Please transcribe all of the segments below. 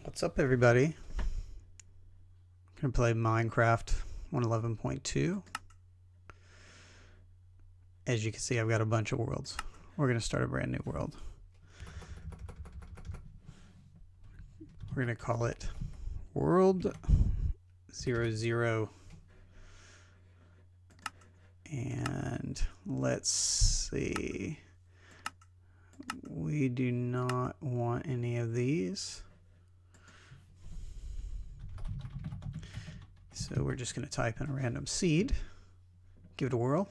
What's up, everybody? I'm gonna play Minecraft 1.11.2. As you can see, I've got a bunch of worlds. We're gonna start a brand new world. We're gonna call it World 00. And let's see. We do not want any of these. So we're just going to type in a random seed, give it a whirl.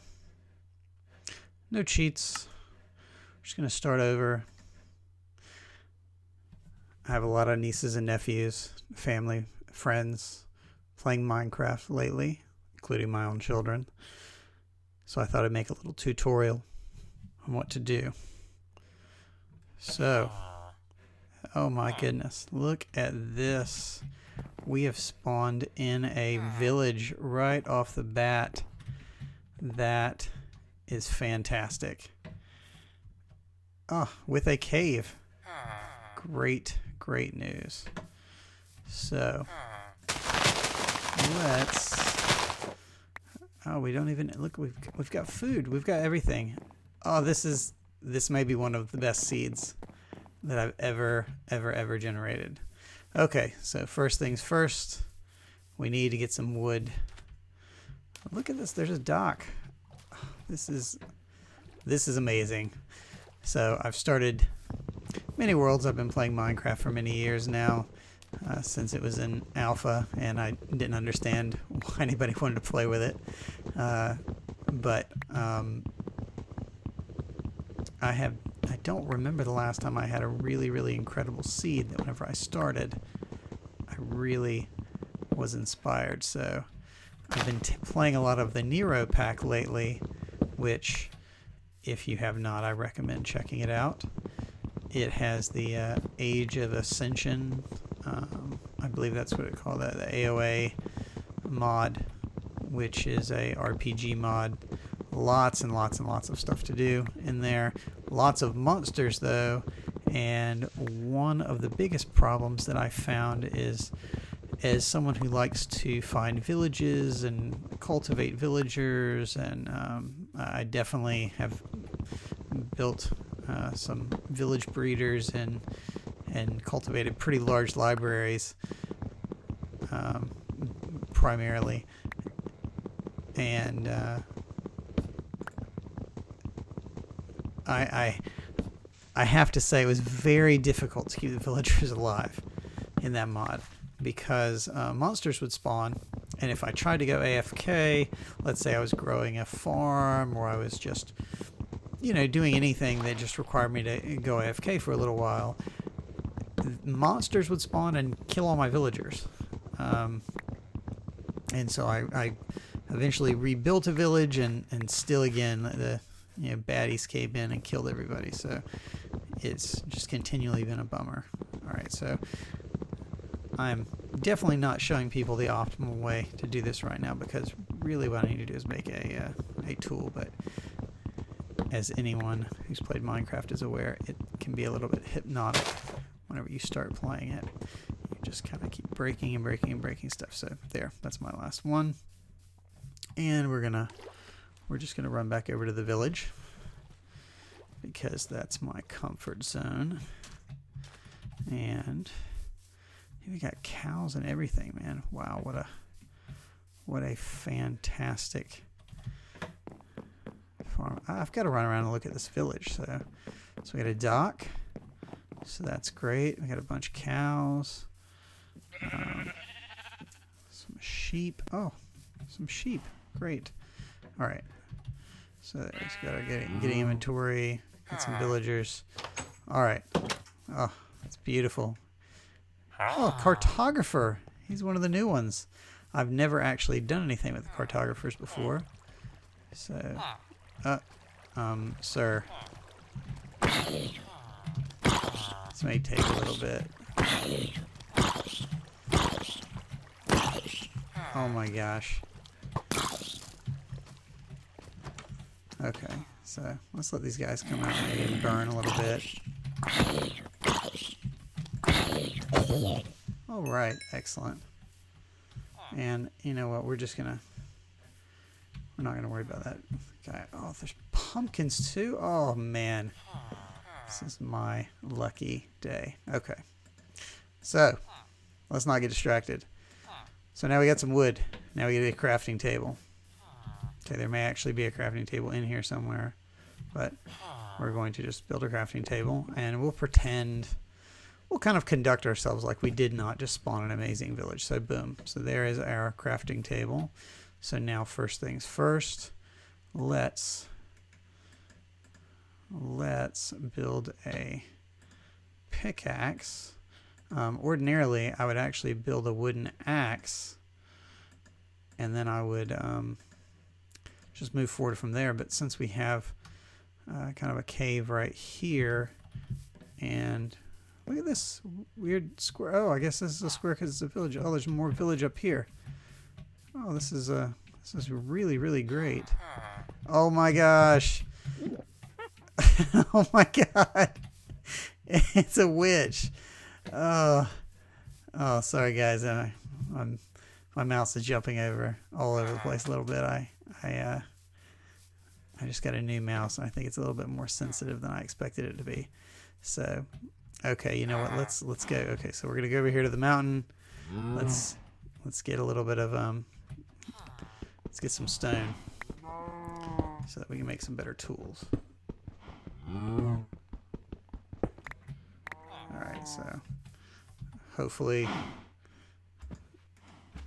No cheats. We're just going to start over. I have a lot of nieces and nephews, family, friends playing Minecraft lately, including my own children. So I thought I'd make a little tutorial on what to do. So, oh my goodness, look at this. We have spawned in a village right off the bat. That is fantastic. Oh, with a cave. Great, great news. So, let's... Oh, we don't even... Look, we've got food. We've got everything. Oh, this may be one of the best seeds that I've ever generated. Okay, so first things first, we need to get some wood. Look at this, there's a dock. This is amazing. So I've started many worlds. I've been playing Minecraft for many years now, since it was in alpha, and I didn't understand why anybody wanted to play with it. I don't remember the last time I had a really incredible seed that whenever I started, I really was inspired. So I've been playing a lot of the Nero pack lately, which, if you have not, I recommend checking it out. It has the Age of Ascension, I believe that's what it called, the AOA mod, which is a RPG mod. Lots and lots of stuff to do in there. Lots of monsters though, and one of the biggest problems that I found is, as someone who likes to find villages and cultivate villagers, and I definitely have built some village breeders and cultivated pretty large libraries, primarily, and I have to say it was very difficult to keep the villagers alive in that mod, because monsters would spawn, and if I tried to go AFK, let's say I was growing a farm, or I was just, doing anything that just required me to go AFK for a little while, monsters would spawn and kill all my villagers. And so I eventually rebuilt a village, and still again the baddies came in and killed everybody. So it's just continually been a bummer. Alright, so I'm definitely not showing people the optimal way to do this right now, because really what I need to do is make a tool. But as anyone who's played Minecraft is aware, it can be a little bit hypnotic whenever you start playing it. You just kind of keep breaking and breaking stuff. So there, that's my last one. And we're just gonna run back over to the village, because that's my comfort zone. And we got cows and everything, man. Wow, what a fantastic farm. I've got to run around and look at this village. So we got a dock, so that's great. We got a bunch of cows, some sheep. Oh, some sheep, great. All right, so just gotta get inventory, get some villagers. All right, oh, that's beautiful. Oh, cartographer. He's one of the new ones. I've never actually done anything with the cartographers before. So, sir, this may take a little bit. Oh my gosh. Okay, so let's let these guys come out and burn a little bit. All right, excellent. And you know what? We're not gonna worry about that guy. Oh, there's pumpkins too. Oh man, this is my lucky day. Okay, so let's not get distracted. So now we got some wood. Now we get a crafting table. Okay, there may actually be a crafting table in here somewhere, but we're going to just build a crafting table, and we'll pretend, we'll kind of conduct ourselves like we did not just spawn an amazing village. So boom. So there is our crafting table. So now first things first, let's build a pickaxe. Ordinarily, I would actually build a wooden axe, and then I would just move forward from there. But since we have kind of a cave right here, and look at this weird square. Oh, I guess this is a square because it's a village. Oh, there's more village up here. Oh, this is really, really great. Oh my gosh. Oh my god. It's a witch. Oh, sorry guys. My mouse is jumping all over the place a little bit. I just got a new mouse, and I think it's a little bit more sensitive than I expected it to be. So, okay, you know what? Let's go. Okay, so we're gonna go over here to the mountain. Let's get a little bit of let's get some stone so that we can make some better tools. Alright, so hopefully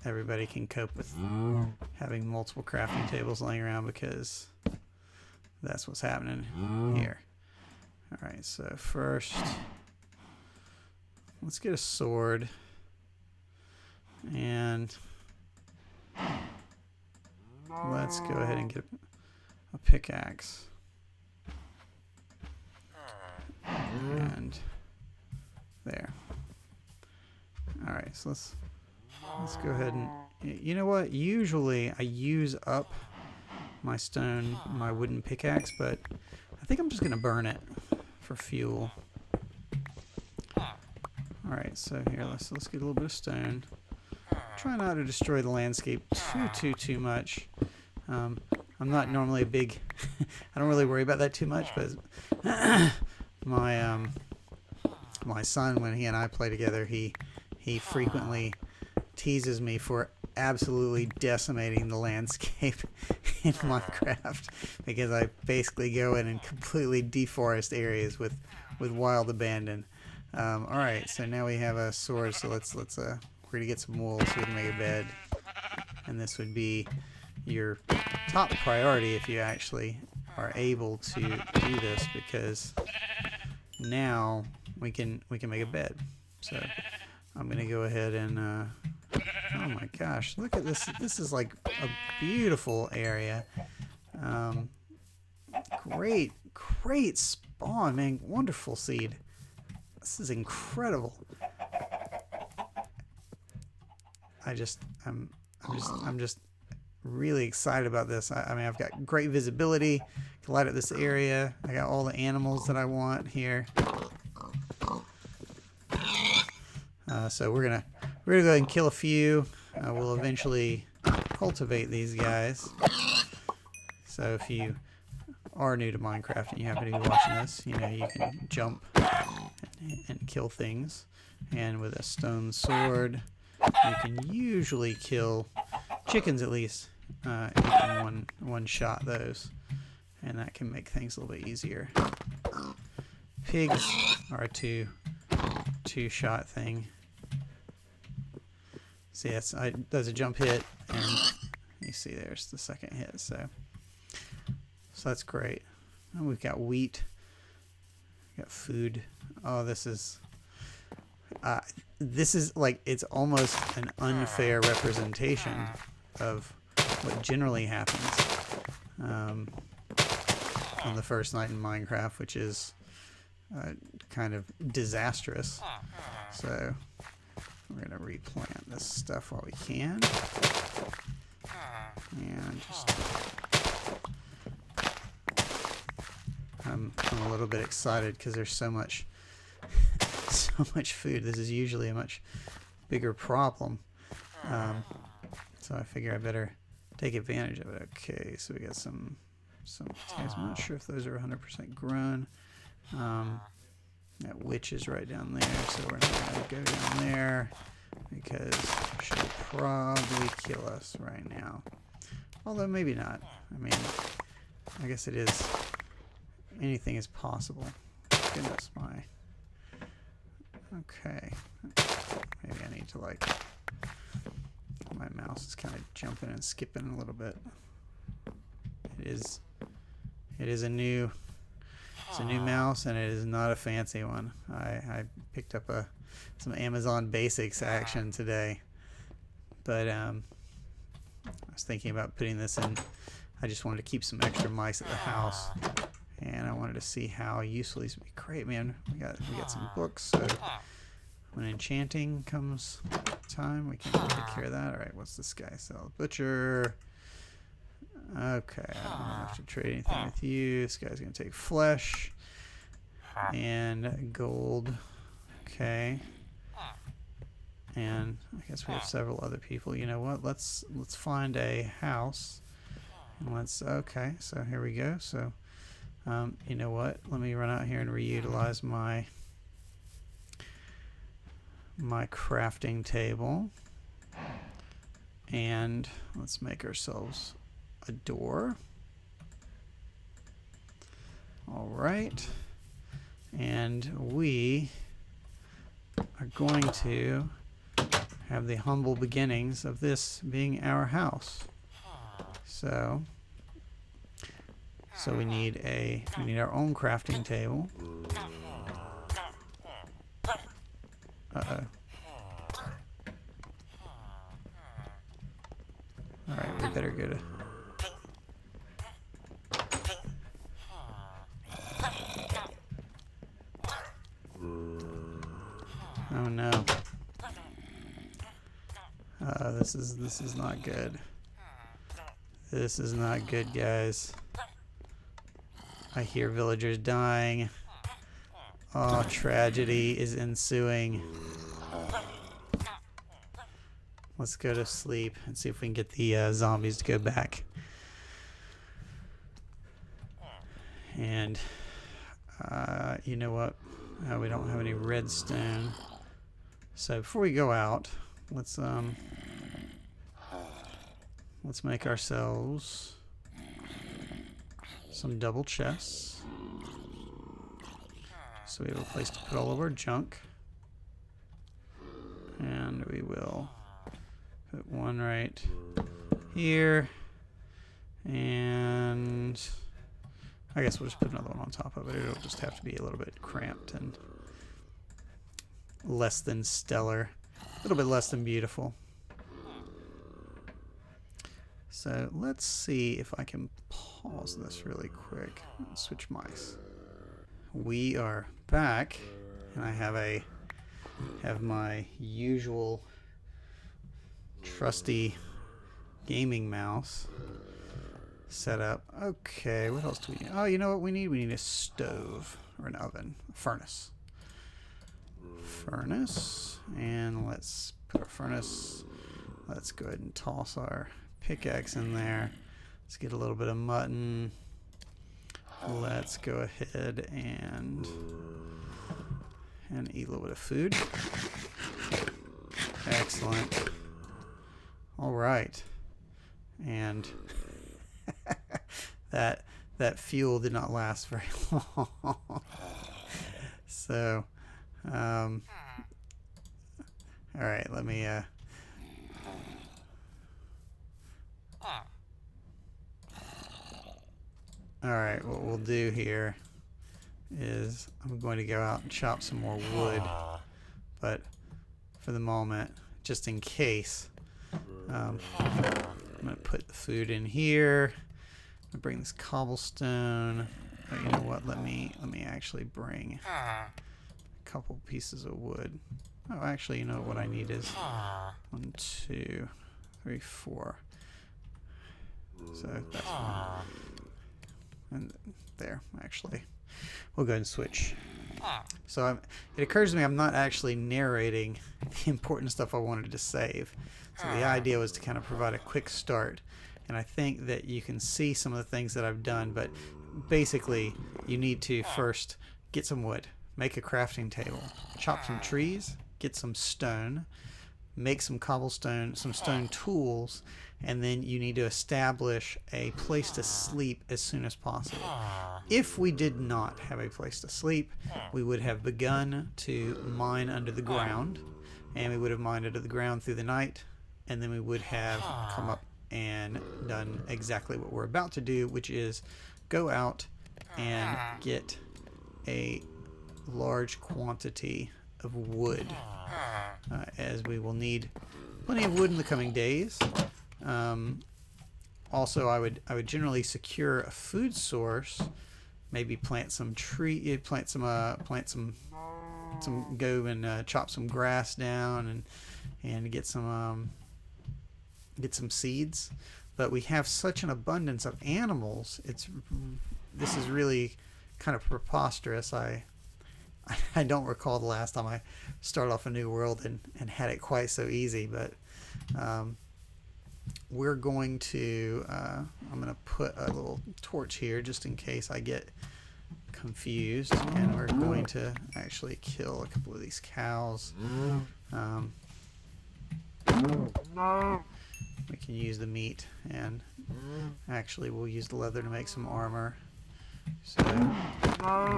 everybody can cope with having multiple crafting tables laying around, because that's what's happening here. Alright, so first let's get a sword, and let's go ahead and get a pickaxe. And there. Alright, so let's go ahead and, you know what, usually I use up my wooden pickaxe, but I think I'm just gonna burn it for fuel. Alright, so here let's get a little bit of stone. Try not to destroy the landscape too much. I'm not normally a big I don't really worry about that too much, but my son, when he and I play together, he frequently teases me for absolutely decimating the landscape in Minecraft, because I basically go in and completely deforest areas with wild abandon. Alright, so now we have a sword, so we're gonna get some wool so we can make a bed. And this would be your top priority if you actually are able to do this, because now we can make a bed. So I'm gonna go ahead and oh my gosh, look at this. This is like a beautiful area. Great spawn, man. Wonderful seed. This is incredible. I'm just really excited about this. I mean, I've got great visibility, can light up this area. I got all the animals that I want here. So we're gonna go ahead and kill a few. We'll eventually cultivate these guys. So if you are new to Minecraft and you happen to be watching this, you know, you can jump and kill things. And with a stone sword, you can usually kill chickens, at least. You can one shot those, and that can make things a little bit easier. Pigs are a two shot thing. See, that's a jump hit, and you see there's the second hit. So that's great. And we've got wheat. We got food. Oh, this is like, it's almost an unfair representation of what generally happens on the first night in Minecraft, which is kind of disastrous. So we're going to replant this stuff while we can. And just I'm a little bit excited because there's so much food. This is usually a much bigger problem. So I figure I better take advantage of it. Okay, so we got some potatoes. I'm not sure if those are 100% grown. That witch is right down there, so we're not going to go down there because she'll probably kill us right now. Although maybe not. I mean, I guess it is. Anything is possible. Goodness my. Okay. Maybe I need to like. My mouse is kind of jumping and skipping a little bit. It is a new. It's a new mouse, and it is not a fancy one. I picked up some Amazon Basics action today, but I was thinking about putting this in. I just wanted to keep some extra mice at the house, and I wanted to see how useful these would be. Great, man. We got some books, so when enchanting comes time, we can take care of that. All right, what's this guy sell? Butcher. Okay, I don't have to trade anything with you. This guy's going to take flesh and gold. Okay. And I guess we have several other people. You know what? Let's find a house. And okay, so here we go. So, you know what? Let me run out here and reutilize my crafting table. And let's make ourselves a door. All right, and we are going to have the humble beginnings of this being our house. So we need our own crafting table. Uh-oh. All right, we better go to. Oh no. This is not good. This is not good, guys. I hear villagers dying. Oh, tragedy is ensuing. Let's go to sleep and see if we can get the zombies to go back. And you know what? We don't have any redstone. So before we go out, let's make ourselves some double chests. So we have a place to put all of our junk. And we will put one right here. And I guess we'll just put another one on top of it. It'll just have to be a little bit cramped and less than stellar. A little bit less than beautiful. So let's see if I can pause this really quick and switch mice. We are back, and I have my usual trusty gaming mouse set up. Okay, what else do we need? Oh, you know what we need? We need a stove or an oven, a furnace. Furnace, and let's put our furnace. Let's go ahead and toss our pickaxe in there. Let's get a little bit of mutton. Let's go ahead and eat a little bit of food. Excellent. All right, and that fuel did not last very long. So, all right, let me. Alright, what we'll do here is I'm going to go out and chop some more wood, but for the moment, just in case, I'm going to put the food in here. I'm going to bring this cobblestone. Oh, you know what? Let me actually bring a couple pieces of wood. Oh, actually, you know what I need is 1, 2, 3, 4. So that's one. And there, actually. we'll go ahead and switch. So it occurs to me I'm not actually narrating the important stuff I wanted to save. So the idea was to kind of provide a quick start. And I think that you can see some of the things that I've done, but basically you need to first get some wood, make a crafting table, chop some trees, get some stone, make some cobblestone, some stone tools, and then you need to establish a place to sleep as soon as possible. If we did not have a place to sleep, we would have begun to mine under the ground, and we would have mined under the ground through the night, and then we would have come up and done exactly what we're about to do, which is go out and get a large quantity of wood, as we will need plenty of wood in the coming days. Also, I would generally secure a food source, maybe plant some go and chop some grass down and get some seeds. But we have such an abundance of animals. This is really kind of preposterous. I don't recall the last time I started off a new world and had it quite so easy, but we're going to I'm going to put a little torch here just in case I get confused, and we're going to actually kill a couple of these cows. We can use the meat, and actually we'll use the leather to make some armor. So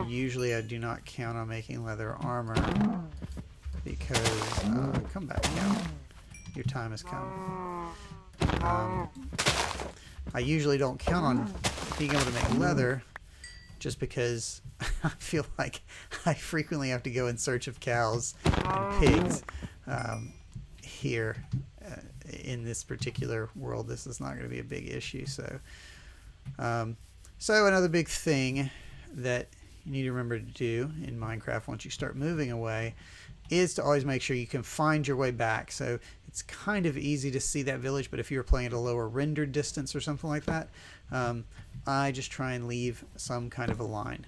usually I do not count on making leather armor because come back now, your time has come. I usually don't count on being able to make leather just because I feel like I frequently have to go in search of cows and pigs here in this particular world. This is not going to be a big issue. So another big thing that you need to remember to do in Minecraft once you start moving away is to always make sure you can find your way back. So it's kind of easy to see that village, but if you're playing at a lower render distance or something like that, I just try and leave some kind of a line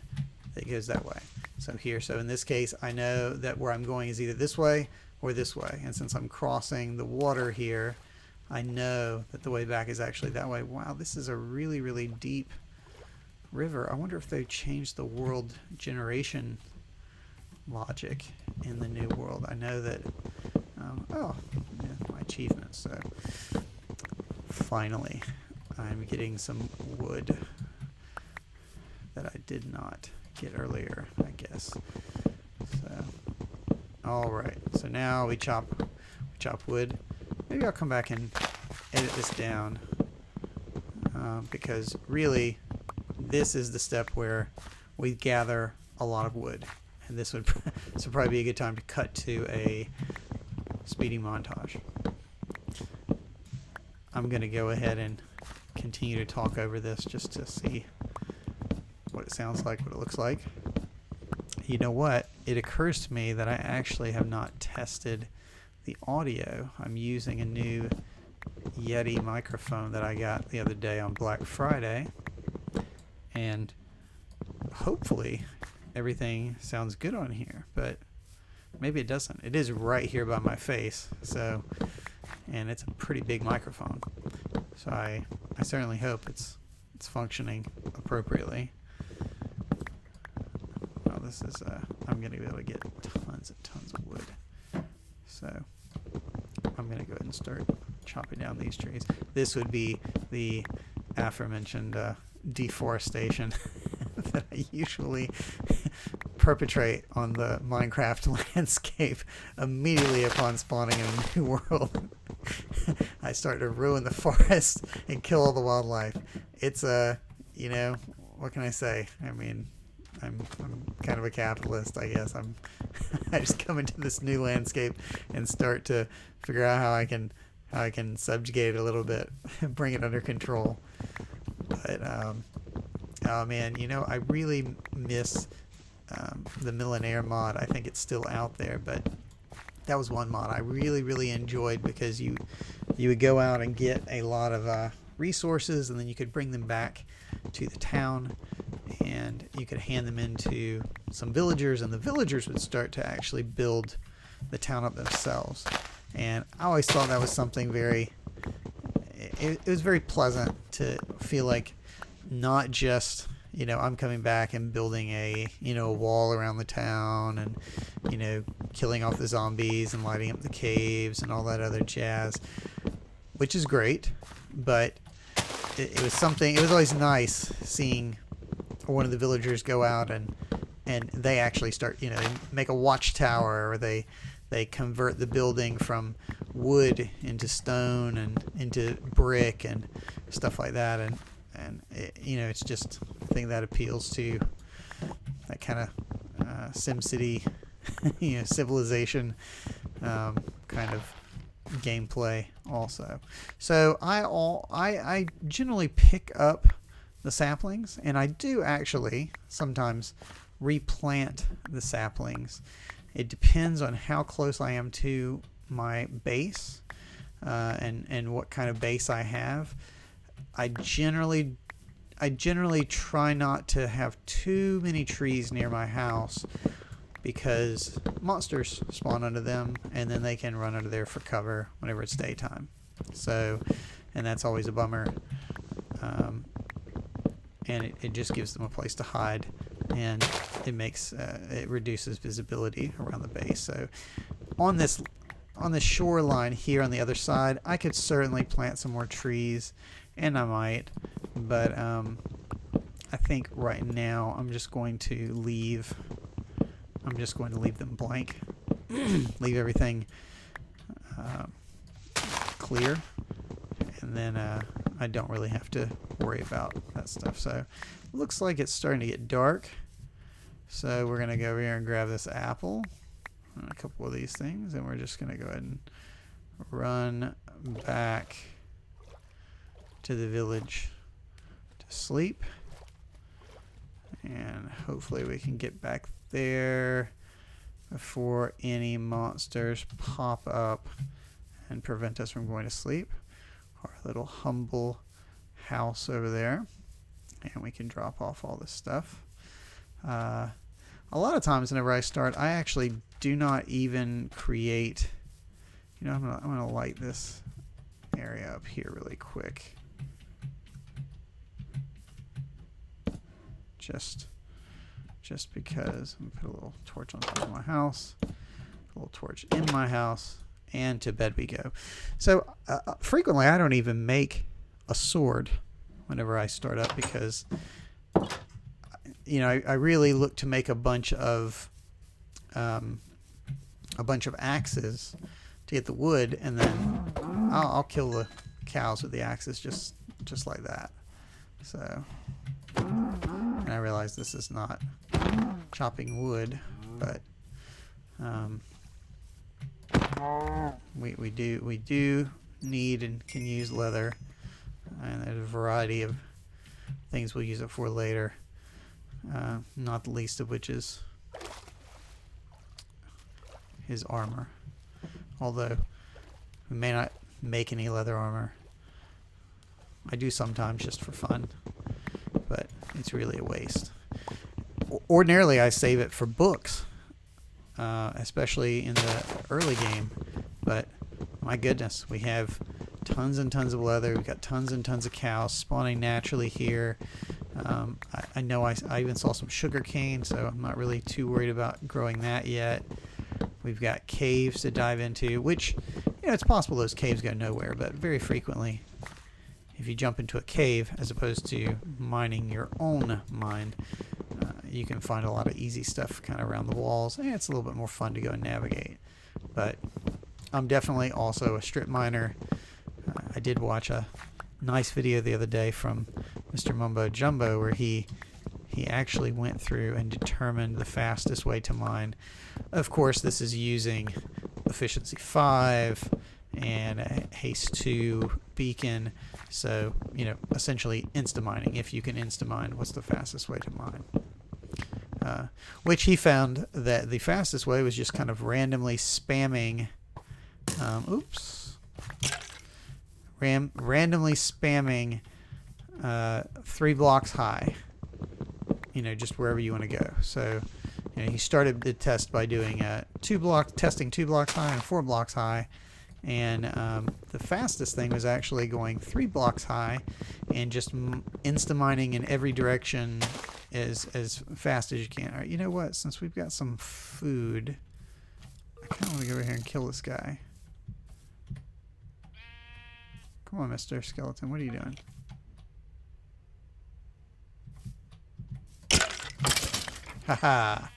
that goes that way. So in this case, I know that where I'm going is either this way or this way. And since I'm crossing the water here, I know that the way back is actually that way. Wow, this is a really, really deep river. I wonder if they changed the world generation logic in the new world. I know that my achievements. So finally I'm getting some wood that I did not get earlier, I guess. So alright, so now we chop wood. Maybe I'll come back and edit this down, because really this is the step where we gather a lot of wood, and this would probably be a good time to cut to a speeding montage. I'm going to go ahead and continue to talk over this just to see what it sounds like, what it looks like. You know what? It occurs to me that I actually have not tested the audio. I'm using a new Yeti microphone that I got the other day on Black Friday, and hopefully everything sounds good on here, but maybe it doesn't. It is right here by my face, so, and it's a pretty big microphone, so I certainly hope it's functioning appropriately. Well, this is I'm gonna be able to get tons of wood, so I'm gonna go ahead and start chopping down these trees. This would be the aforementioned deforestation that I usually perpetrate on the Minecraft landscape immediately upon spawning in a new world. I start to ruin the forest and kill all the wildlife. It's what can I say? I mean, I'm kind of a capitalist, I guess. I just come into this new landscape and start to figure out how I can subjugate it a little bit and bring it under control. But oh man, I really miss the Millionaire mod. I think it's still out there, but that was one mod I really enjoyed, because you would go out and get a lot of resources, and then you could bring them back to the town, and you could hand them into some villagers, and the villagers would start to actually build the town up themselves. And I always thought that was something very, it was very pleasant to feel like not just, you know, I'm coming back and building a, you know, a wall around the town and, you know, killing off the zombies and lighting up the caves and all that other jazz, which is great, but it was something, it was always nice seeing one of the villagers go out and they actually start, you know, they make a watchtower, or they convert the building from wood into stone and into brick and stuff like that. And it, you know, it's just a thing that appeals to that kind of SimCity, you know, civilization kind of gameplay also. So I generally pick up the saplings, and I do actually sometimes replant the saplings. It depends on how close I am to my base and what kind of base I have. I generally try not to have too many trees near my house, because monsters spawn under them, and then they can run under there for cover whenever it's daytime. So, and that's always a bummer. And it just gives them a place to hide, and it makes it reduces visibility around the base. So, on this shoreline here on the other side, I could certainly plant some more trees, and I might, but I think right now I'm just going to leave them blank. Leave everything clear, and then I don't really have to worry about that stuff. So it looks like it's starting to get dark, so we're gonna go over here and grab this apple and a couple of these things, and we're just gonna go ahead and run back to the village to sleep, and hopefully we can get back there before any monsters pop up and prevent us from going to sleep. Our little humble house over there, and we can drop off all this stuff. A lot of times whenever I start, I actually do not even create, you know, I'm gonna light this area up here really quick, just because. I'm gonna put a little torch on top of my house, a little torch in my house, and to bed we go. So frequently I don't even make a sword whenever I start up, because you know, I really look to make a bunch of axes to get the wood, and then I'll kill the cows with the axes just like that. So, and I realize this is not chopping wood, but we do need and can use leather, and there's a variety of things we'll use it for later, not the least of which is his armor, although we may not make any leather armor. I do sometimes just for fun, but it's really a waste. Ordinarily I save it for books, especially in the early game, but my goodness, we have tons and tons of leather. We've got tons and tons of cows spawning naturally here. I know I even saw some sugar cane, so I'm not really too worried about growing that yet. We've got caves to dive into, which, you know, it's possible those caves go nowhere, but very frequently if you jump into a cave as opposed to mining your own mine, you can find a lot of easy stuff kind of around the walls, and it's a little bit more fun to go and navigate. But I'm definitely also a strip miner. I did watch a nice video the other day from Mr. Mumbo Jumbo where he actually went through and determined the fastest way to mine. Of course, this is using Efficiency 5 and a Haste 2 beacon, so, you know, essentially insta-mining. If you can insta-mine, what's the fastest way to mine? Which he found that the fastest way was just kind of randomly spamming, randomly spamming 3 blocks high. just wherever you want to go. So he started the test by doing testing 2 blocks high and 4 blocks high, and the fastest thing was actually going 3 blocks high and just insta-mining in every direction as fast as you can. All right, you know what? Since we've got some food, I kind of want to go over here and kill this guy. Come on, Mr. Skeleton. What are you doing? Haha.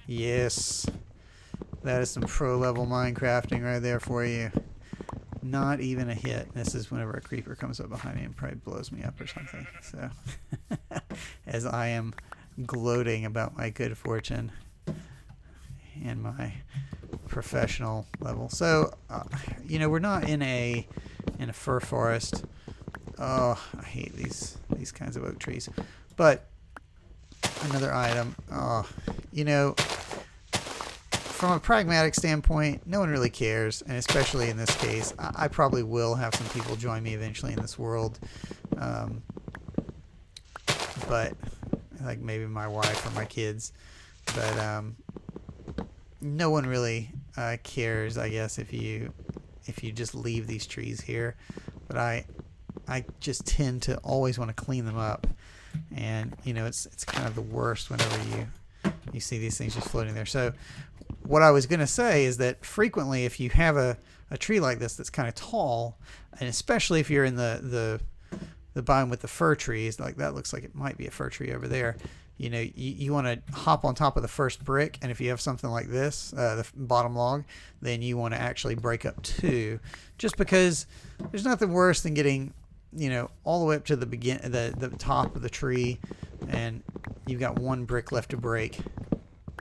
Yes. That is some pro level Minecrafting right there for you. Not even a hit. This is whenever a creeper comes up behind me and probably blows me up or something. So, as I am gloating about my good fortune and my professional level. So, we're not in a fir forest. Oh, I hate these kinds of oak trees. But another item. Oh, from a pragmatic standpoint, no one really cares, and especially in this case, I probably will have some people join me eventually in this world. But like maybe my wife or my kids. But no one really cares, I guess, if you just leave these trees here. But I just tend to always want to clean them up, and it's kind of the worst whenever you see these things just floating there. So what I was going to say is that frequently, if you have a tree like this that's kind of tall, and especially if you're in the biome with the fir trees, like that looks like it might be a fir tree over there, you want to hop on top of the first brick, and if you have something like this, the bottom log, then you want to actually break up 2, just because there's nothing worse than getting all the way up to the top of the tree, and you've got 1 brick left to break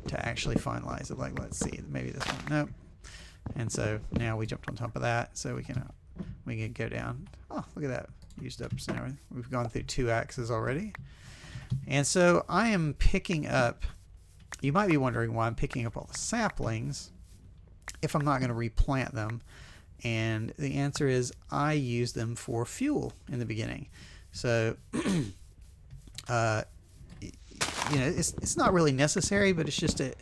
to actually finalize it. Like, let's see, maybe this one. Nope. And so now we jumped on top of that, so we can go down. Oh, look at that, used up and everything. We've gone through 2 axes already. And so I am picking up, you might be wondering why I'm picking up all the saplings if I'm not going to replant them. And the answer is I use them for fuel in the beginning. So, it's not really necessary, but it's just a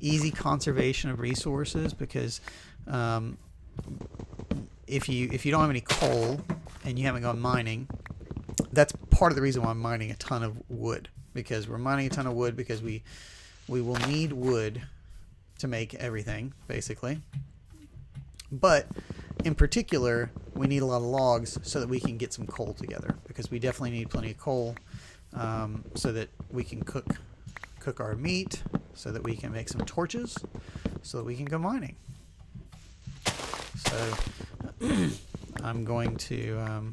easy conservation of resources, because if you don't have any coal and you haven't gone mining, that's part of the reason why I'm mining a ton of wood, because we're mining a ton of wood because we will need wood to make everything, basically. But in particular, we need a lot of logs so that we can get some coal together, because we definitely need plenty of coal so that we can cook our meat, so that we can make some torches, so that we can go mining. So I'm going to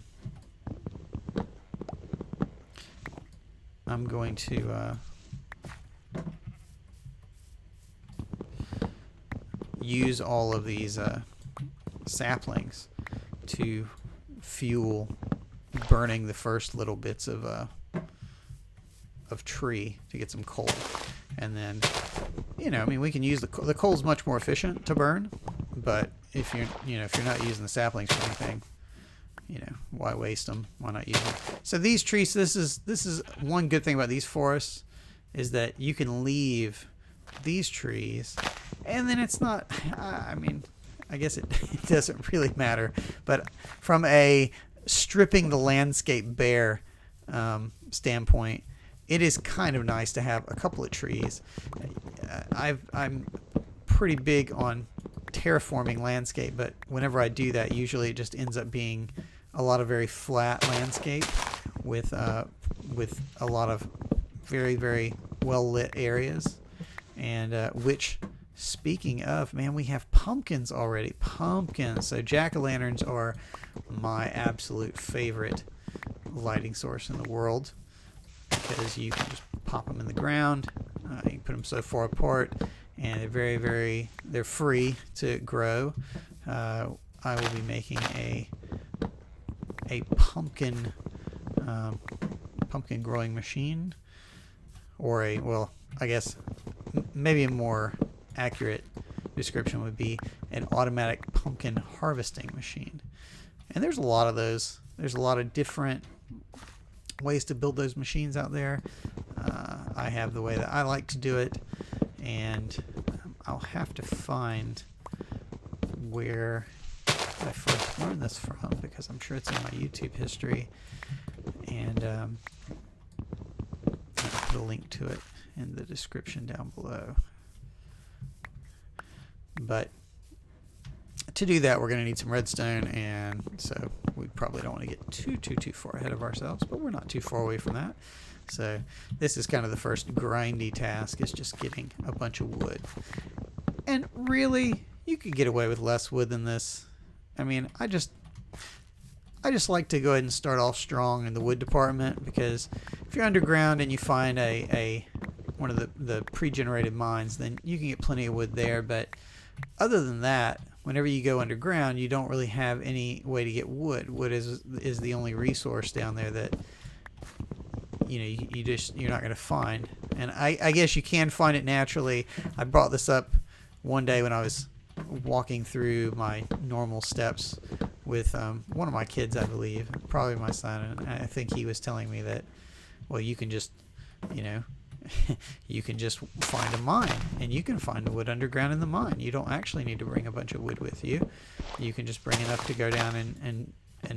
use all of these saplings to fuel burning the first little bits of tree to get some coal. And then we can use the coal's much more efficient to burn, but if you're not using the saplings for anything, why waste them? Why not use them? So these trees, this is one good thing about these forests, is that you can leave these trees, and then it's not, I guess it doesn't really matter, but from a stripping the landscape bare standpoint, it is kind of nice to have a couple of trees. I'm pretty big on terraforming landscape, but whenever I do that, usually it just ends up being a lot of very flat landscape with a lot of very, very well lit areas, and which, speaking of, man, we have pumpkins already. Pumpkins. So jack-o'-lanterns are my absolute favorite lighting source in the world, because you can just pop them in the ground. You can put them so far apart, and they're very, very, they're free to grow. I will be making a pumpkin growing machine, or I guess maybe a more accurate description would be an automatic pumpkin harvesting machine. And there's a lot of those. There's a lot of different ways to build those machines out there. I have the way that I like to do it, and I'll have to find where I first learned this from, because I'm sure it's in my YouTube history, and I'll put a link to it in the description down below. But to do that, we're going to need some redstone, and so we probably don't want to get too far ahead of ourselves, but we're not too far away from that. So this is kind of the first grindy task, is just getting a bunch of wood. And really, you could get away with less wood than this. I mean, I just like to go ahead and start off strong in the wood department, because if you're underground and you find one of the pre-generated mines, then you can get plenty of wood there. But other than that, whenever you go underground, you don't really have any way to get wood. Wood is the only resource down there that you're not going to find. And I guess you can find it naturally. I brought this up one day when I was walking through my normal steps with one of my kids, I believe, probably my son, and I think he was telling me that, well, you can just you can just find a mine, and you can find wood underground in the mine. You don't actually need to bring a bunch of wood with you. You can just bring enough to go down and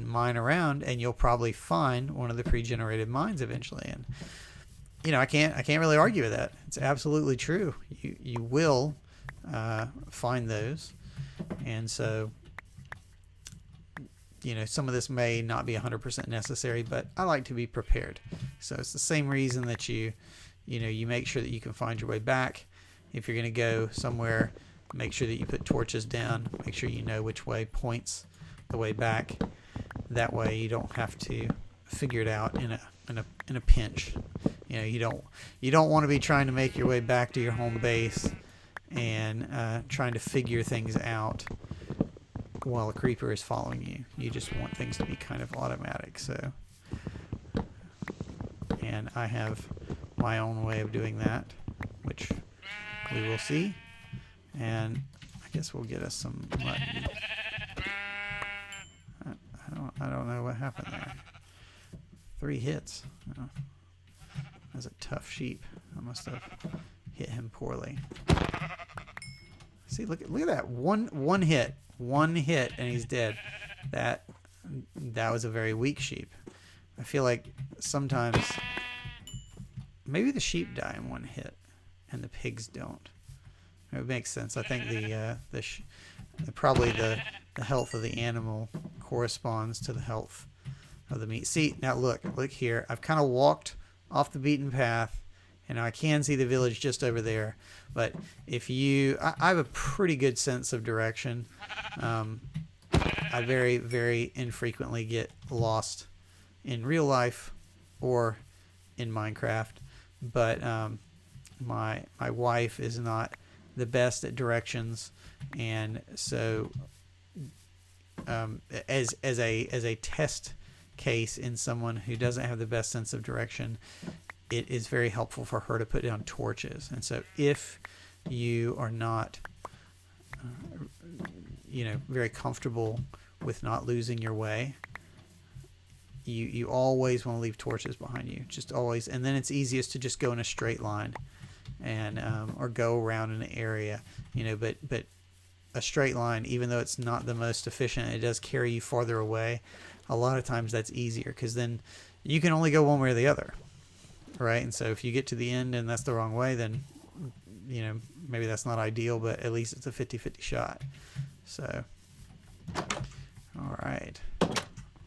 mine around, and you'll probably find one of the pre-generated mines eventually. And I can't really argue with that. It's absolutely true. You will find those. And so some of this may not be 100% necessary, but I like to be prepared. So it's the same reason that you make sure that you can find your way back. If you're going to go somewhere, make sure that you put torches down. Make sure you know which way points the way back. That way you don't have to figure it out in a pinch. You don't want to be trying to make your way back to your home base and trying to figure things out while a creeper is following you. You just want things to be kind of automatic. So, and I have my own way of doing that, which we will see. And I guess we'll get us some mutton. I don't know what happened there. 3 hits. Oh, that's a tough sheep. I must have hit him poorly. See, look at that. One hit, and he's dead. That was a very weak sheep. I feel like sometimes maybe the sheep die in 1 hit, and the pigs don't. It makes sense. I think probably the health of the animal corresponds to the health of the meat. See, now look here. I've kind of walked off the beaten path, and I can see the village just over there. But if I have a pretty good sense of direction. I very, very infrequently get lost in real life or in Minecraft. But my wife is not the best at directions, and so as a test case in someone who doesn't have the best sense of direction, it is very helpful for her to put down torches. And so if you are not very comfortable with not losing your way, you always want to leave torches behind you, just always. And then it's easiest to just go in a straight line and or go around an area, but a straight line, even though it's not the most efficient, it does carry you farther away. A lot of times that's easier, because then you can only go one way or the other, right? And so if you get to the end and that's the wrong way, then maybe that's not ideal, but at least it's a 50-50 shot. So all right,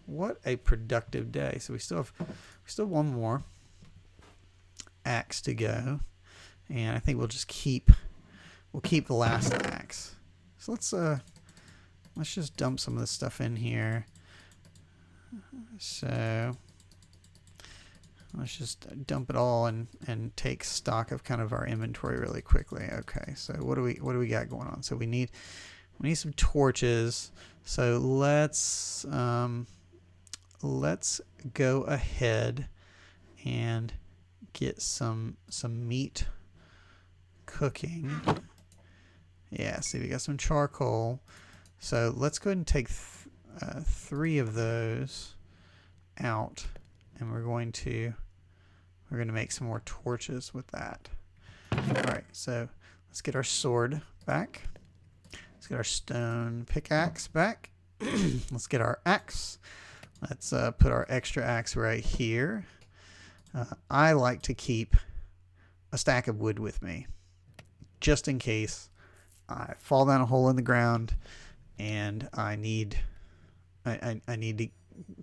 what a productive day. So we still have one more axe to go, and I think we'll keep the last axe. So let's just dump some of this stuff in here. So let's just dump it all and take stock of kind of our inventory really quickly. Okay, so what do we got going on? So we need some torches. So let's go ahead and get some meat cooking. Yeah, see, we got some charcoal. So let's go ahead and take 3 of those out, and we're going to we're going to make some more torches with that. Alright, so let's get our sword back. Let's get our stone pickaxe back. Let's get our axe. Let's put our extra axe right here. I like to keep a stack of wood with me, just in case I fall down a hole in the ground and I need to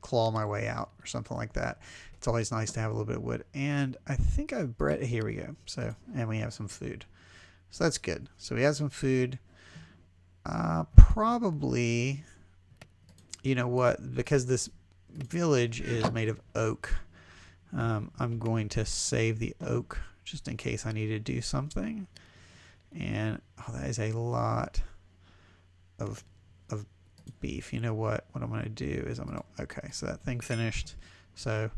claw my way out or something like that. It's always nice to have a little bit of wood. And I think I've bred. Here we go. So, and we have some food. So that's good. So we have some food. Probably, you know what? Because this village is made of oak, I'm going to save the oak just in case I need to do something. And oh, that is a lot of beef. You know what? What I'm going to do is okay, so that thing finished. So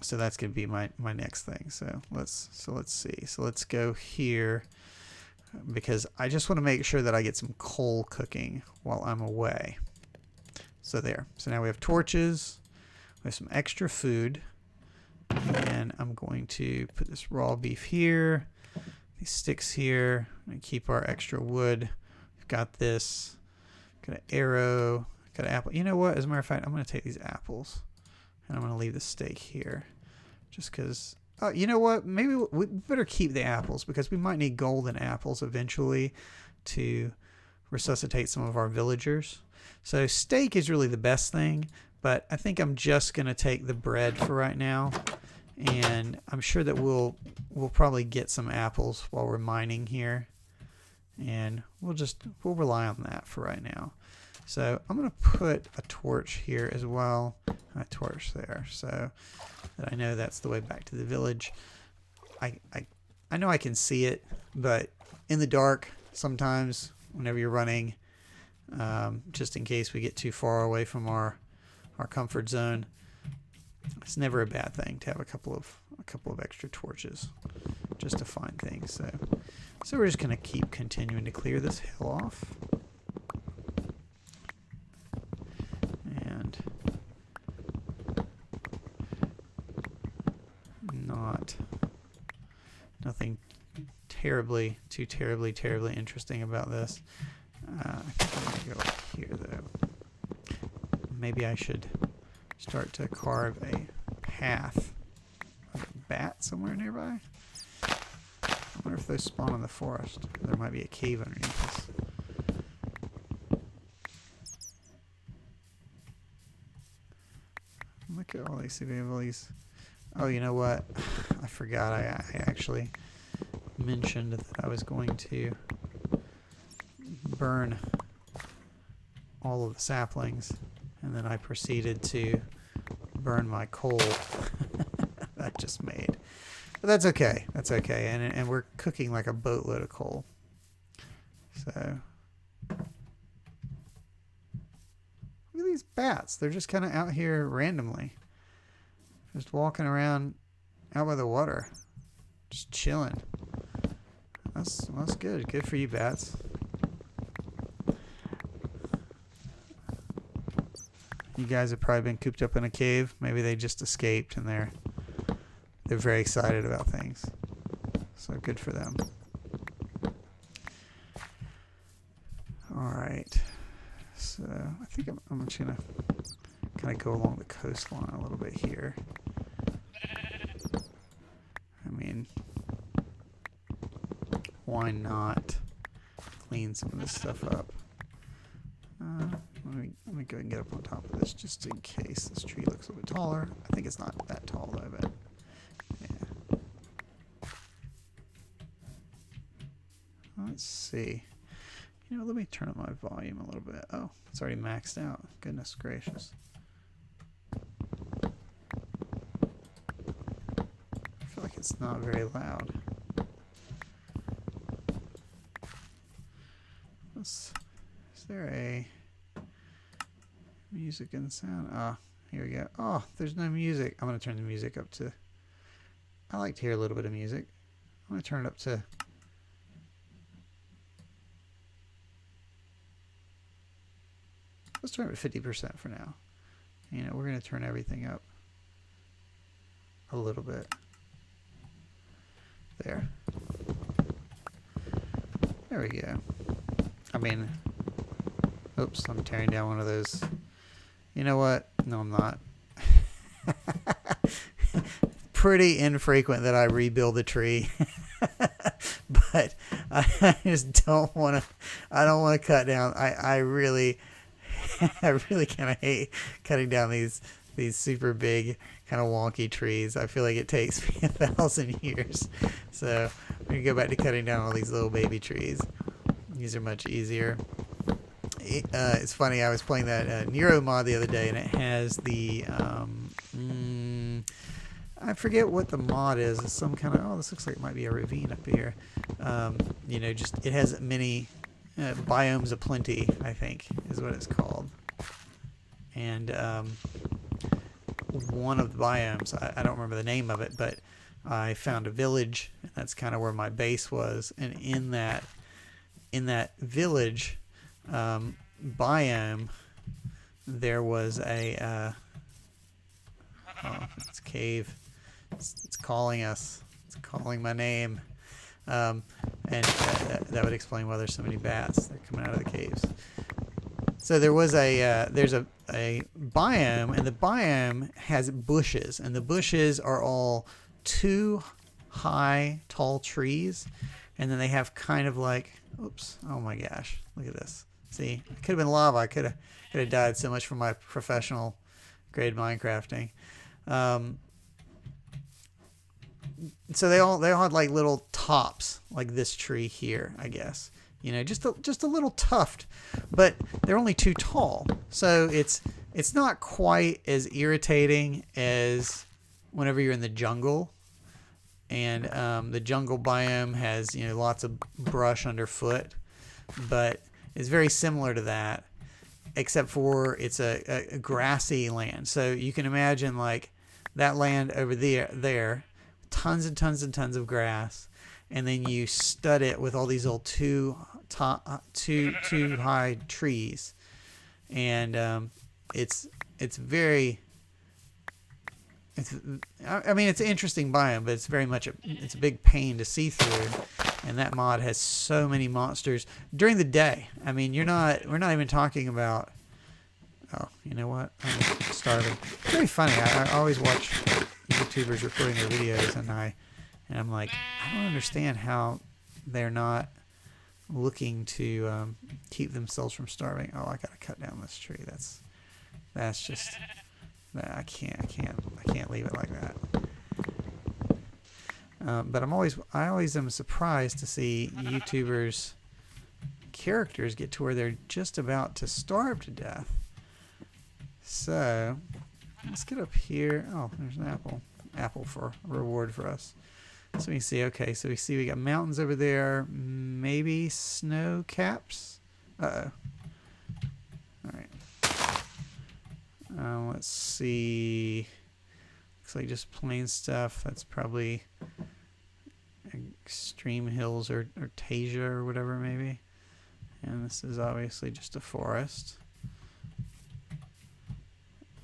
that's going to be my next thing. So let's see. So let's go here because I just want to make sure that I get some coal cooking while I'm away. So there. So now we have torches. We have some extra food. And I'm going to put this raw beef here. These sticks here. I'm going to keep our extra wood. We've got this. Got an arrow. Got an apple. You know what? As a matter of fact, I'm going to take these apples. And I'm going to leave the steak here. Just because... Oh, you know what? Maybe we better keep the apples because we might need golden apples eventually to resuscitate some of our villagers. So steak is really the best thing, but I think I'm just going to take the bread for right now. And I'm sure that we'll probably get some apples while we're mining here. And we'll rely on that for right now. So I'm going to put a torch here as well. A torch there, so that I know that's the way back to the village. I know I can see it, but in the dark sometimes whenever you're running, just in case we get too far away from our comfort zone, it's never a bad thing to have a couple of extra torches just to find things. So we're just going to keep continuing to clear this hill off. And nothing terribly interesting about this. I think I'm going to go up here though. Maybe I should start to carve a path of a bat somewhere nearby. I wonder if those spawn in the forest. There might be a cave underneath us. Look at all these. We have all these. Oh, you know what? I forgot. I actually mentioned that I was going to burn all of the saplings, and then I proceeded to burn my coal that I just made. But that's okay. That's okay. And we're cooking like a boatload of coal. So look at these bats. They're just kind of out here randomly. Just walking around out by the water. Just chilling. That's good. Good for you, bats. You guys have probably been cooped up in a cave. Maybe they just escaped and they're very excited about things. So good for them. Alright. So I think I'm just going to kind of go along the coastline a little bit here. I mean, why not clean some of this stuff up? Let me go ahead and get up on top of this just in case this tree looks a little bit taller. I think it's not that tall though, but yeah. Let's see. You know, let me turn up my volume a little bit. Oh, it's already maxed out. Goodness gracious. I feel like it's not very loud. Is there a music and sound? Ah, here we go. Oh, there's no music. I'm going to turn the music up to... I like to hear a little bit of music. I'm going to turn it up to... Let's turn it to 50% for now. You know, we're going to turn everything up. a little bit. There. There we go. I mean, oops, I'm tearing down one of those. You know what? No, I'm not. Pretty infrequent that I rebuild a tree. But I just don't want to, I don't want to cut down. I really kind of hate cutting down these super big kind of wonky trees. I feel like it takes me 1,000 years. So we can go back to cutting down all these little baby trees. These are much easier. It's funny, I was playing that Nero mod the other day, and it has the I forget what the mod is. It's some kind of, oh, this looks like it might be a ravine up here. You know, just it has many biomes of plenty, I think is what it's called. And one of the biomes, I don't remember the name of it, but I found a village, and that's kind of where my base was. And in that village biome, there was a it's a cave. It's calling us. It's calling my name. And that would explain why there's so many bats. They're coming out of the caves. So there was there's a biome, and the biome has bushes, and the bushes are all 2 high, tall trees, and then they have kind of like, oops, oh my gosh, look at this. See, it could have been lava. I could have died so much from my professional grade Minecrafting. So they all had like little tops, like this tree here, I guess. You know, just a little tuft, but they're only too tall. So it's not quite as irritating as whenever you're in the jungle. And the jungle biome has, you know, lots of brush underfoot, but it's very similar to that, except for it's a grassy land. So you can imagine like that land over there, tons and tons and tons of grass, and then you stud it with all these little too high trees, and it's very. I mean, it's an interesting biome, but it's very much it's a big pain to see through. And that mod has so many monsters during the day. I mean, we're not even talking about. Oh, you know what? I'm starving. It's very funny. I always watch YouTubers recording their videos, and I'm like, I don't understand how they're not looking to keep themselves from starving. Oh, I gotta cut down this tree. That's just. I can't leave it like that. But I always am surprised to see YouTubers' characters get to where they're just about to starve to death. So let's get up here. Oh, there's an apple for a reward for us. So we see. Okay, so we got mountains over there. Maybe snow caps. Uh-oh. All right. Let's see. Looks like just plain stuff. That's probably Extreme Hills or Tasia or whatever, maybe. And this is obviously just a forest.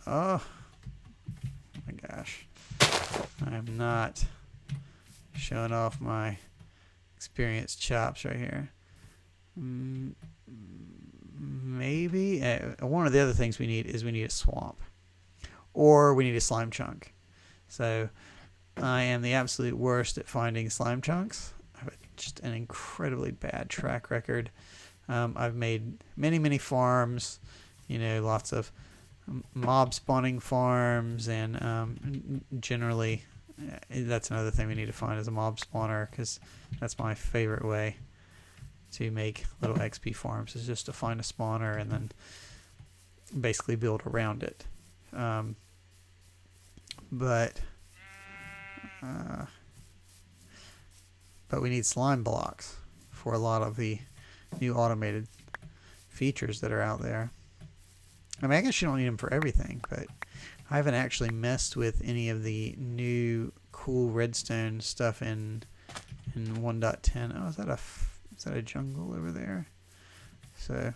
Oh my gosh. I'm not showing off my experienced chops right here. Maybe one of the other things we need a swamp, or we need a slime chunk. So I am the absolute worst at finding slime chunks. I have just an incredibly bad track record. I've made many farms, you know, lots of mob spawning farms, and generally that's another thing we need to find is a mob spawner, because that's my favorite way to make little XP farms, is just to find a spawner and then basically build around it. But we need slime blocks for a lot of the new automated features that are out there. I mean, I guess you don't need them for everything, but I haven't actually messed with any of the new cool redstone stuff in 1.10. Oh, is that a jungle over there? So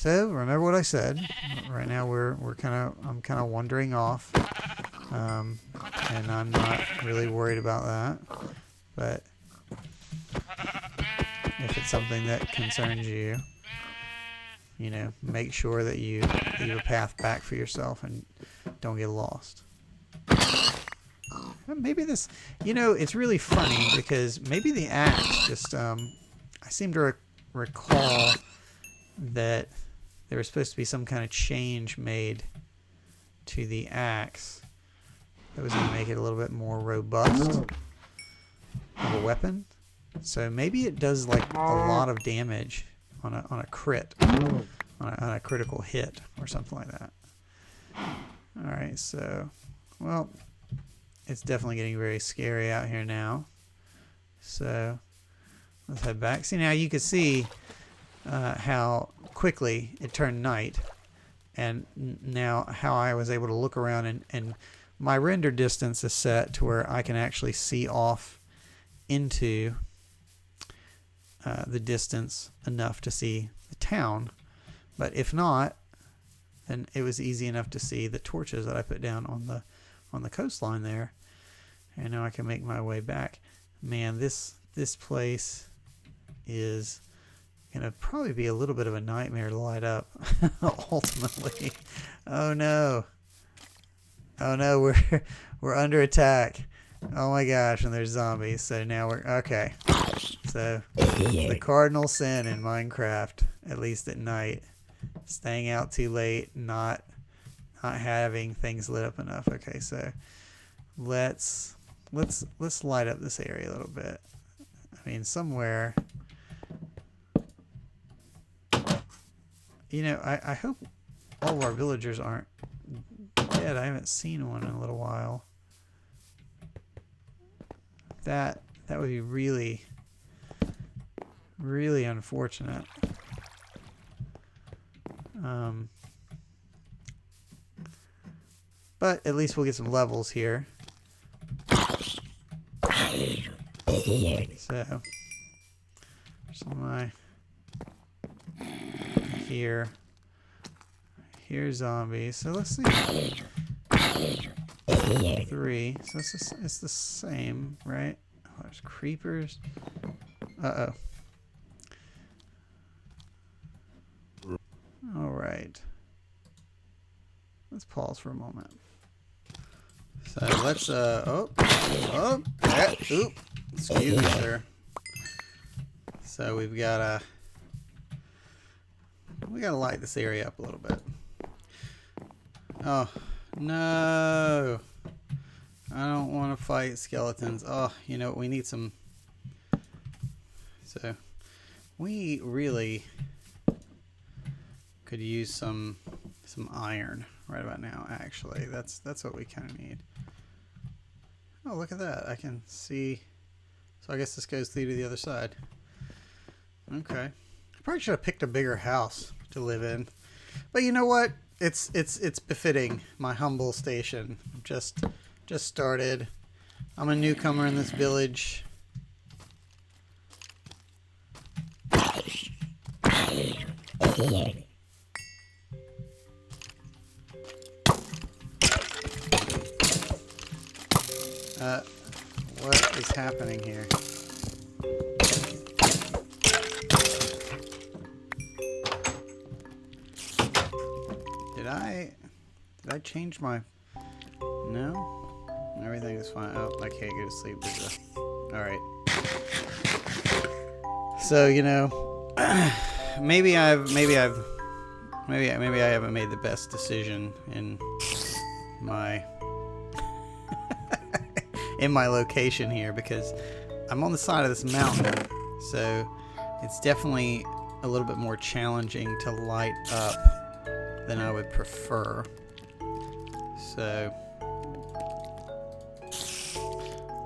remember what I said. Right now I'm kind of wandering off. and I'm not really worried about that. But if it's something that concerns you, you know, make sure that you leave a path back for yourself and don't get lost. Maybe this, you know, it's really funny because maybe the axe just, I seem to recall that there was supposed to be some kind of change made to the axe that was going to make it a little bit more robust of a weapon. So maybe it does like a lot of damage on a crit, on a critical hit or something like that. All right, so, well, it's definitely getting very scary out here now. So let's head back. See, now you can see how quickly it turned night, and now how I was able to look around, and my render distance is set to where I can actually see off into the distance enough to see the town. But if not, then it was easy enough to see the torches that I put down on the coastline there. And now I can make my way back. Man, this place is gonna probably be a little bit of a nightmare to light up ultimately. Oh no, we're under attack. Oh my gosh, and there's zombies. So now we're okay. So the cardinal sin in Minecraft, at least at night, staying out too late, not having things lit up enough. Okay, so let's light up this area a little bit. I mean, somewhere, you know, I hope all of our villagers aren't dead. I haven't seen one in a little while. That would be really unfortunate. But at least we'll get some levels here. So my here's zombies. So let's see. 3. So it's the same, right? Oh, there's creepers. Uh-oh. All right. Let's pause for a moment. So let's excuse me, sir. So we gotta light this area up a little bit. Oh no, I don't want to fight skeletons. Oh, you know, we need some. So we really could use some iron right about now. Actually, that's what we kind of need. Oh, look at that! I can see. So I guess this goes through to the other side. Okay, I probably should have picked a bigger house to live in, but you know what? It's befitting my humble station. Just started. I'm a newcomer in this village. What is happening here? Did I change my... No? Everything is fine. Oh, I can't go to sleep. Alright. So, you know, maybe I haven't made the best decision in my in my location here, because I'm on the side of this mountain, so it's definitely a little bit more challenging to light up than I would prefer. So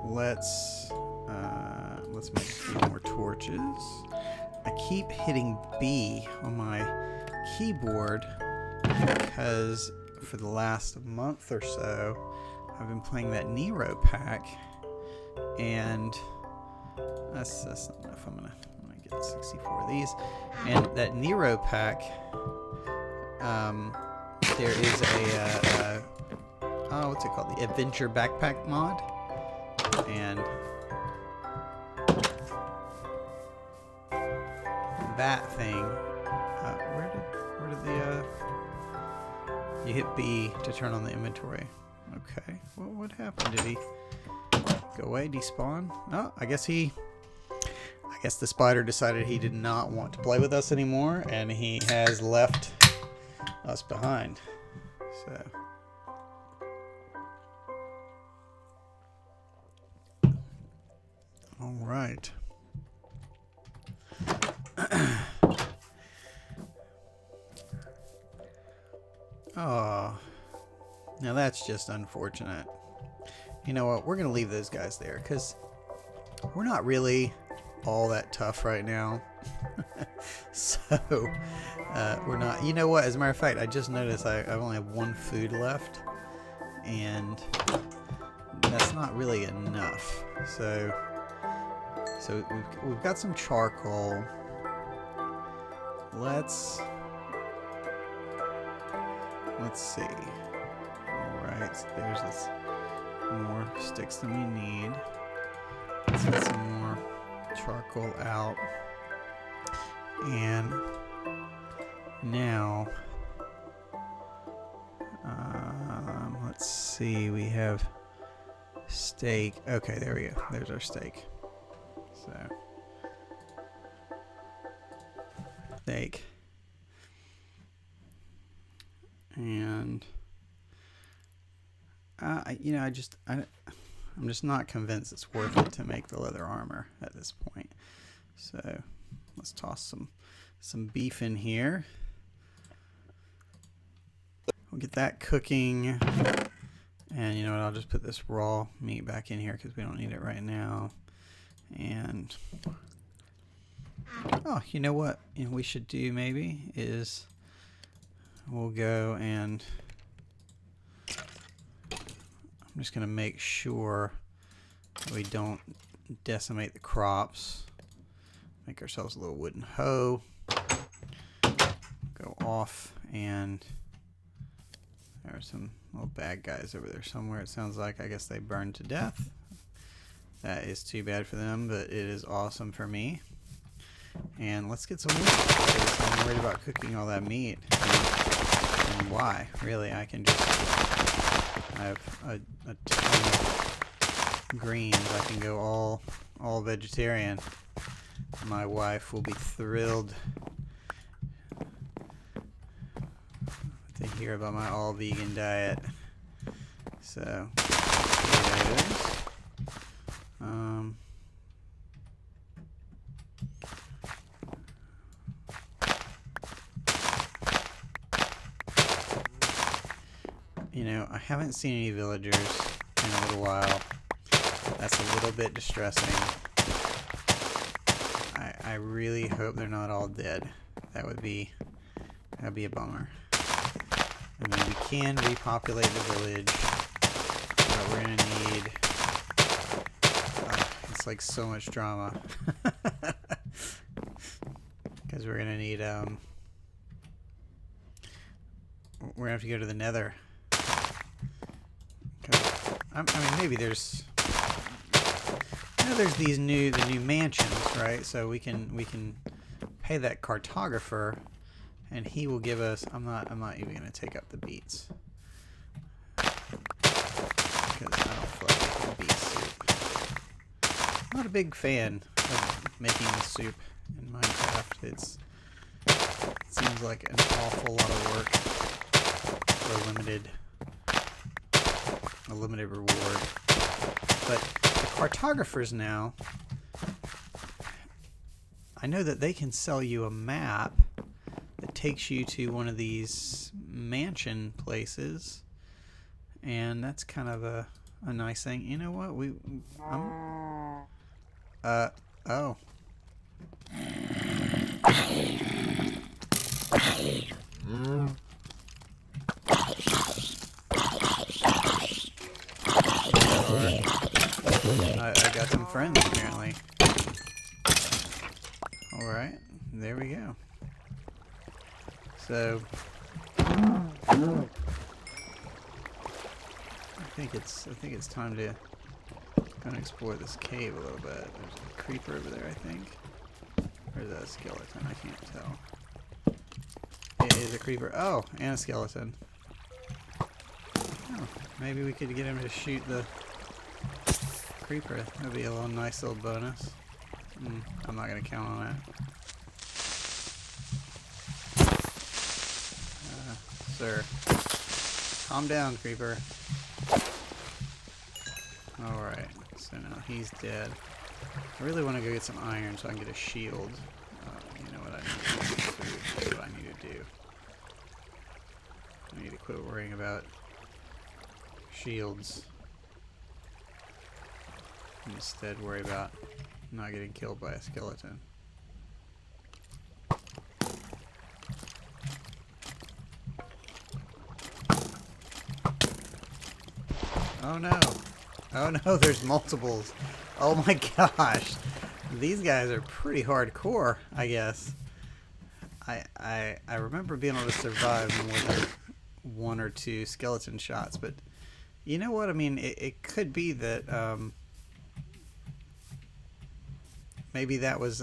let's make a few more torches. I keep hitting B on my keyboard because for the last month or so I've been playing that Nero pack, and that's not enough. I'm gonna get 64 of these. And that Nero pack, there is a what's it called? The Adventure Backpack mod. And that thing, where did the, you hit B to turn on the inventory. Okay, well, what happened? Did he go away, despawn? Oh, I guess the spider decided he did not want to play with us anymore, and he has left us behind. So. All right. Oh, now that's just unfortunate. You know what? We're going to leave those guys there because we're not really all that tough right now. So, we're not. You know what? As a matter of fact, I just noticed I only have 1 food left, and that's not really enough. So we've got some charcoal. Let's see. Alright, so there's this more sticks than we need. Let's get some more charcoal out. And now, let's see, we have steak. Okay, there we go. There's our steak. So, steak. And you know, I'm just not convinced it's worth it to make the leather armor at this point. So let's toss some beef in here. We'll get that cooking, and you know what? I'll just put this raw meat back in here because we don't need it right now. And oh, you know what? We should do maybe is. We'll go and I'm just going to make sure that we don't decimate the crops. Make ourselves a little wooden hoe. Go off, and there are some little bad guys over there somewhere. It sounds like, I guess they burned to death. That is too bad for them, but it is awesome for me. And let's get some meat, because I'm worried about cooking all that meat. And why? Really, I can just, I have a ton of greens. I can go all vegetarian. My wife will be thrilled to hear about my all vegan diet. So, potatoes. You know, I haven't seen any villagers in a little while. That's a little bit distressing. I really hope they're not all dead. That'd be a bummer. I mean, we can repopulate the village, but we're gonna need. It's like so much drama. Because we're gonna need we're gonna have to go to the Nether. I mean, maybe there's, you know, there's the new mansions, right? So we can pay that cartographer, and he will give us. I'm not even gonna take up the beets because I don't feel like making beet soup. I'm not a big fan of making the soup in Minecraft. It seems like an awful lot of work for a limited reward. But the cartographers now, I know that they can sell you a map that takes you to one of these mansion places, and that's kind of a nice thing. You know what? Oh. I got some friends apparently. Alright, there we go. So think it's time to go and explore this cave a little bit. There's a creeper over there, I think. Or is that a skeleton? I can't tell. It is a creeper. Oh, and a skeleton. Oh, maybe we could get him to shoot the creeper. That'd be a little nice little bonus. I'm not gonna count on it. Sir, calm down, creeper. Alright, so now he's dead. I really want to go get some iron so I can get a shield. You know what I need to do? That's what I need to do. I need to quit worrying about shields. And instead worry about not getting killed by a skeleton. Oh no! Oh no, there's multiples. Oh my gosh. These guys are pretty hardcore, I guess. I remember being able to survive more than one or two skeleton shots, but you know what? I mean, it could be that maybe that was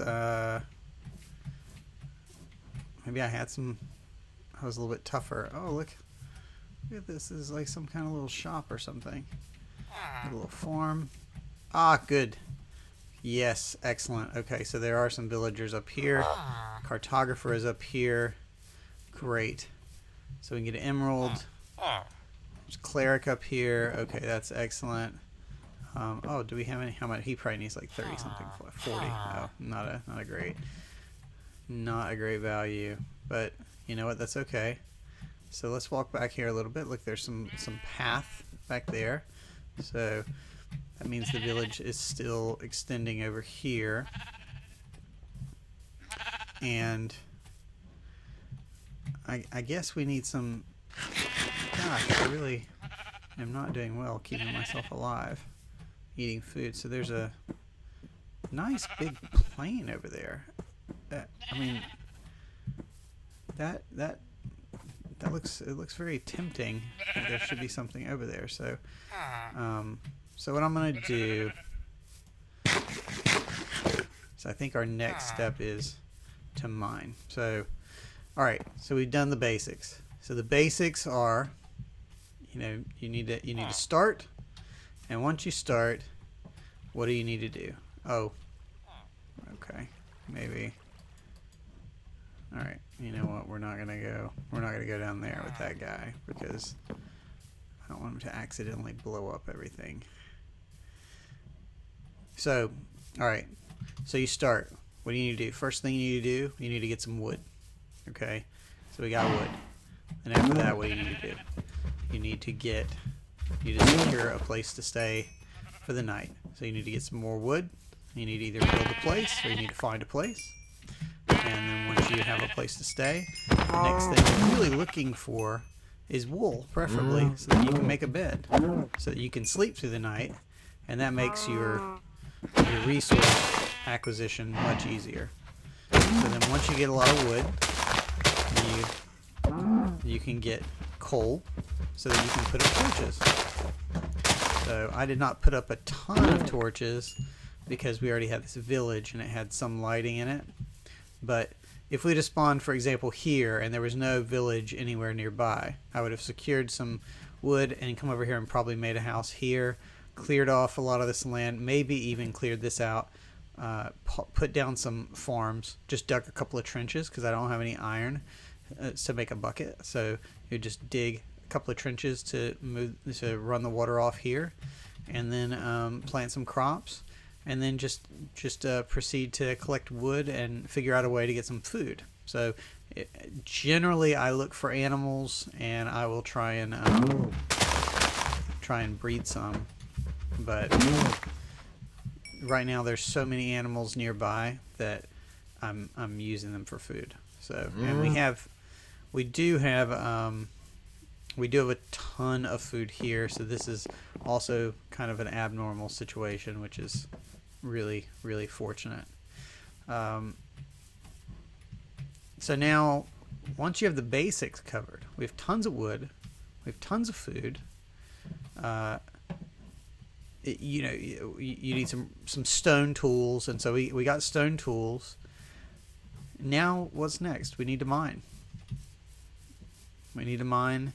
maybe I had some. I was a little bit tougher. Oh look at this! This is like some kind of little shop or something. A little farm. Ah, good. Yes, excellent. Okay, so there are some villagers up here. Cartographer is up here. Great. So we can get an emerald. There's cleric up here. Okay, that's excellent. Oh, do we have any? How much? He probably needs like 30 something. 40. Oh, not a great value. But you know what? That's okay. So let's walk back here a little bit. Look, there's some path back there. So that means the village is still extending over here. And I guess we need some... Gosh, I really am not doing well keeping myself alive, eating food. So there's a nice big plain over there. I mean, it looks very tempting. There should be something over there. So, so what I'm gonna do is I think our next step is to mine. So, all right. So we've done the basics. So the basics are, you need to start, and once you start, what do you need to do? Oh, okay, maybe. All right, you know what? We're not gonna go down there with that guy because I don't want him to accidentally blow up everything. So, all right. So you start. What do you need to do? First thing you need to do, you need to get some wood. Okay. So we got wood. And after that, what do you need to do? You need to secure a place to stay for the night. So you need to get some more wood. You need to either build a place or you need to find a place. And then once you have a place to stay, the next thing you're really looking for is wool, preferably, so that you can make a bed, so that you can sleep through the night, and that makes your resource acquisition much easier. So then once you get a lot of wood, you can get coal, so that you can put up torches. So I did not put up a ton of torches because we already had this village and it had some lighting in it. But if we'd have spawned, for example, here and there was no village anywhere nearby, I would have secured some wood and come over here and probably made a house here, cleared off a lot of this land, maybe even cleared this out, put down some farms, just dug a couple of trenches because I don't have any iron to make a bucket. So you just dig a couple of trenches to run the water off here, and then plant some crops. And then just proceed to collect wood and figure out a way to get some food. So generally, I look for animals, and I will try and breed some. But right now, there's so many animals nearby that I'm using them for food. So and we do have a ton of food here. So this is also kind of an abnormal situation, which is really, really fortunate. So now, once you have the basics covered, we have tons of wood, we have tons of food. you know, you need some stone tools, and so we got stone tools. Now what's next? We need to mine. We need to mine,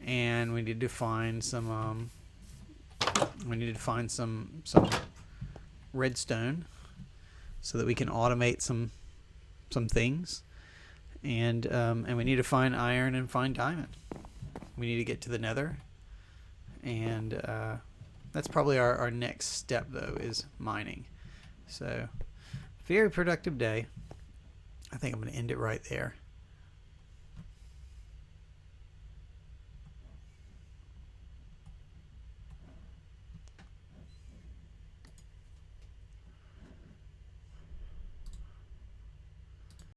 and we need to find some. We need to find some redstone, so that we can automate some things, and we need to find iron and find diamond. We need to get to the Nether, and that's probably our next step, though, is mining. So, very productive day. I think I'm going to end it right there.